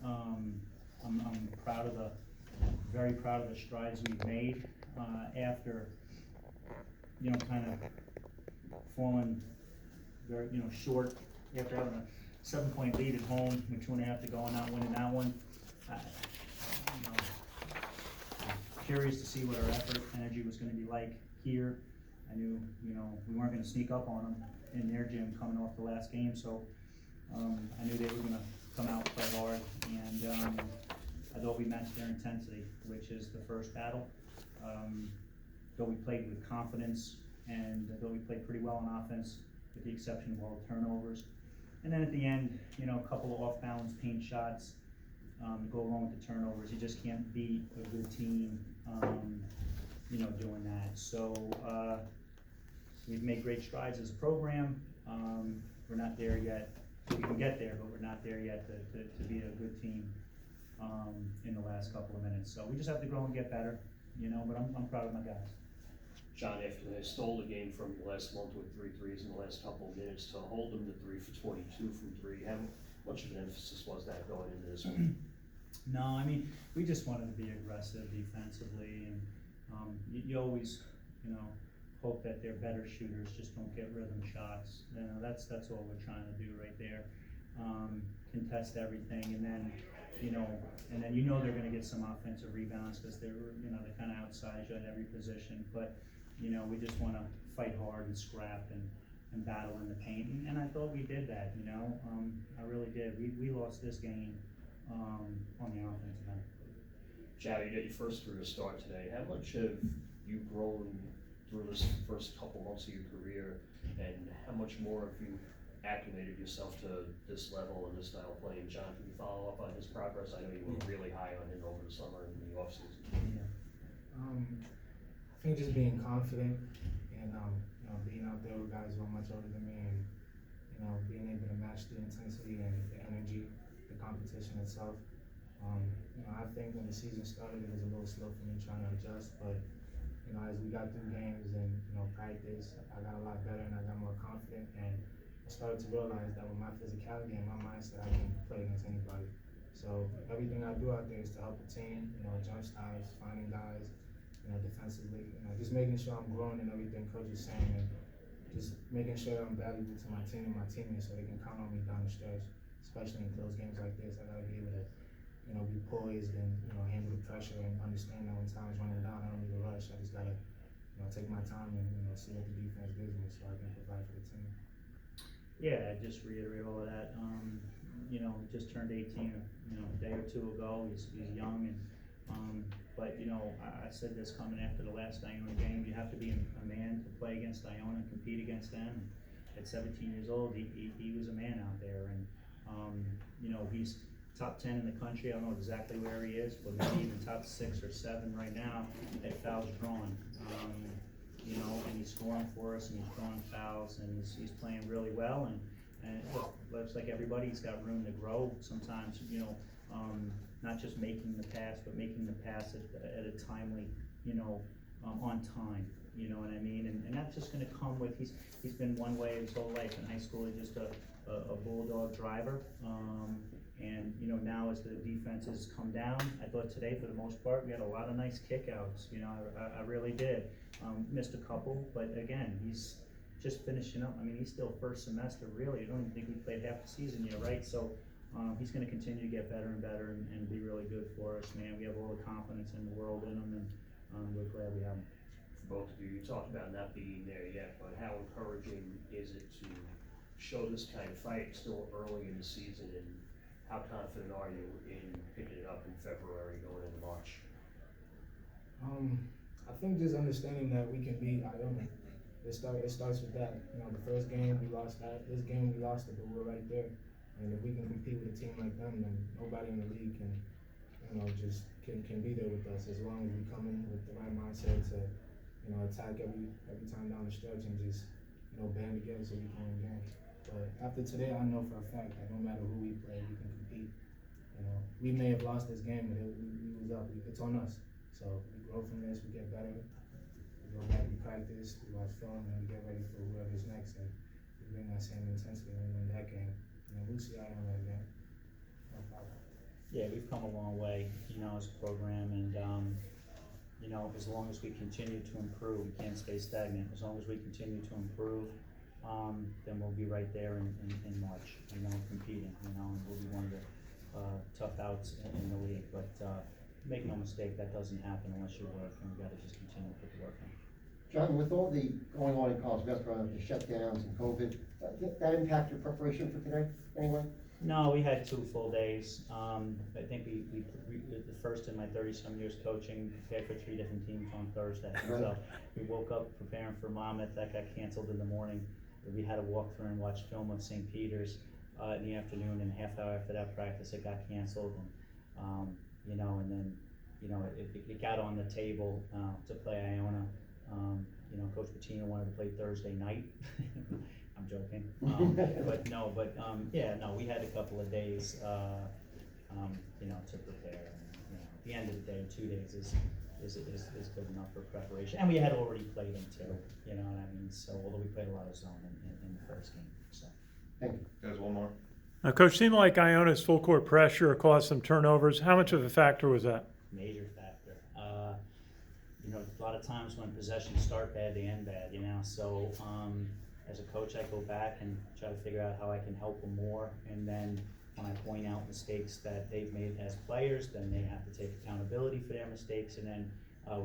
I'm very proud of the strides we've made, after, kind of falling very, short after having a 7-point lead at home with 2.5 to go and not winning that one. You know, Curious to see what our effort, energy was gonna be like here. I knew, we weren't gonna sneak up on them in their gym coming off the last game, so, I knew they were gonna come out, play hard, and, I thought we matched their intensity, which is the first battle. Though we played with confidence, and though we played pretty well on offense, with the exception of all the turnovers. And then at the end, a couple of off-balance paint shots, to go along with the turnovers. You just can't beat a good team, doing that. So, we've made great strides as a program. We're not there yet. We can get there, but we're not there yet to be a good team, in the last couple of minutes. So we just have to grow and get better, but I'm proud of my guys. John, after they stole the game from you last month with 3 threes in the last couple of minutes, to hold them to 3 for 22 from 3, how much of an emphasis was that going into this one? No, I mean, we just wanted to be aggressive defensively, and you always, hope that they're better shooters, just don't get rhythm shots. That's all we're trying to do right there. Contest everything, and then, they're gonna get some offensive rebounds, because they're kind of outside you at every position. But, we just wanna fight hard and scrap and battle in the paint, and I thought we did that, I really did. We lost this game, on the offensive end. Jao, you got your first career start today. How much have you grown through this first couple months of your career, and how much more have you acclimated yourself to this level and this style of play? And John, can you follow up on his progress? I know you were really high on him over the summer and the offseason. Yeah. I think just being confident and being out there with guys who are much older than me, and being able to match the intensity and the energy, the competition itself. I think when the season started, it was a little slow for me trying to adjust, but as we got through games and practice, I got a lot better and I got more confident, and I started to realize that with my physicality and my mindset, I can play against anybody. So everything I do out there is to help the team, jump styles, finding guys, defensively, just making sure I'm growing in everything Coach is saying, and just making sure that I'm valuable to my team and my teammates so they can count on me down the stretch, especially in close games like this. I gotta be able to, be poised and, handle the pressure and understand that when time's running down, I don't need to rush. I just gotta, take my time and, see what the defense gives me so I can provide for the team. Yeah, just reiterate all of that. Just turned 18, a day or two ago. He's young, and but I said this coming after the last Iona game. You have to be a man to play against Iona and compete against them. And at 17 years old, he was a man out there, and he's top 10 in the country. I don't know exactly where he is, but maybe even top 6 or 7 right now at fouls drawn. And he's scoring for us, and he's drawing fouls, and he's playing really well. And it looks like everybody, he's got room to grow. Sometimes, not just making the pass, but making the pass at a timely, on time. You know what I mean? And that's just going to come with, he's been one way his whole life. In high school, he's just a bulldog driver. And now as the defenses come down, I thought today for the most part we had a lot of nice kickouts. I really did. Missed a couple, but again, he's just finishing up. I mean, he's still first semester, really. I don't even think we played half the season yet, right? So he's going to continue to get better and better and be really good for us, man. We have all the confidence in the world in him, and we're glad we have him. For both of you, you talked about not being there yet, but how encouraging is it to show this kind of fight still early in the season, and how confident are you in picking it up in February going into March? I think just understanding that we can beat Iona. It starts with that. The first game we lost that. This game we lost it, but we're right there. And if we can compete with a team like them, then nobody in the league can, just can be there with us, as long as we come in with the right mindset to, attack every time down the stretch and just, band together so we can win games. But after today, I know for a fact that no matter who we play, we can compete. We may have lost this game, but we was up. It's on us. So we grow from this, we get better, we go back, we practice, we watch film, and we get ready for whoever's next, and we bring that same intensity and we win that game. We'll see Iona again. No problem. Yeah, we've come a long way, you know, as a program, and, you know, as long as we continue to improve, we can't stay stagnant. As long as we continue to improve, then we'll be right there in March, you know, competing, you know, and we'll be one of the tough outs in the league. But make no mistake, that doesn't happen unless you work, and we gotta just continue to put the work in. John, with all the going on in college basketball, the shutdowns and COVID, did that impact your preparation for today anyway? No, we had 2 full days. I think we the first in my 30-some years coaching, prepared for 3 different teams on Thursday. Right. So we woke up preparing for Monmouth, that got canceled in the morning. We had to walk through and watch film of St. Peter's in the afternoon, and a half hour after that practice, it got canceled. And, you know, and then, you know, it got on the table to play Iona. You know, Coach Patino wanted to play Thursday night. I'm joking. Yeah, no, we had a couple of days, you know, to prepare. And, you know, at the end of the day, 2 days is good enough for preparation. And we had already played them too, you know what I mean? So, although we played a lot of zone in the first game, so. Thank you. Guys, one more. Coach, seemed like Iona's full court pressure caused some turnovers. How much of a factor was that? Major factor. You know, a lot of times when possessions start bad, they end bad, you know, so, as a coach, I go back and try to figure out how I can help them more, and then when I point out mistakes that they've made as players, then they have to take accountability for their mistakes, and then,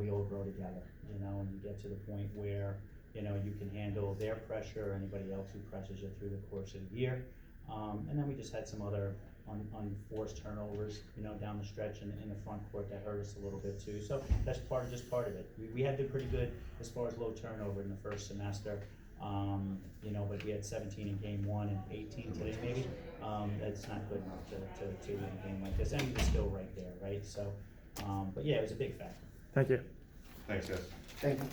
we all grow together, you know, and you get to the point where, you know, you can handle their pressure or anybody else who pressures you through the course of the year. And then we just had some other unforced turnovers, you know, down the stretch in the front court that hurt us a little bit too. So that's part of it. We had been pretty good as far as low turnover in the first semester, you know, but we had 17 in game 1 and 18 today maybe. That's not good enough to win a game like this, and we're still right there, right? So, but yeah, it was a big factor. Thank you. Thanks, guys. Thank you.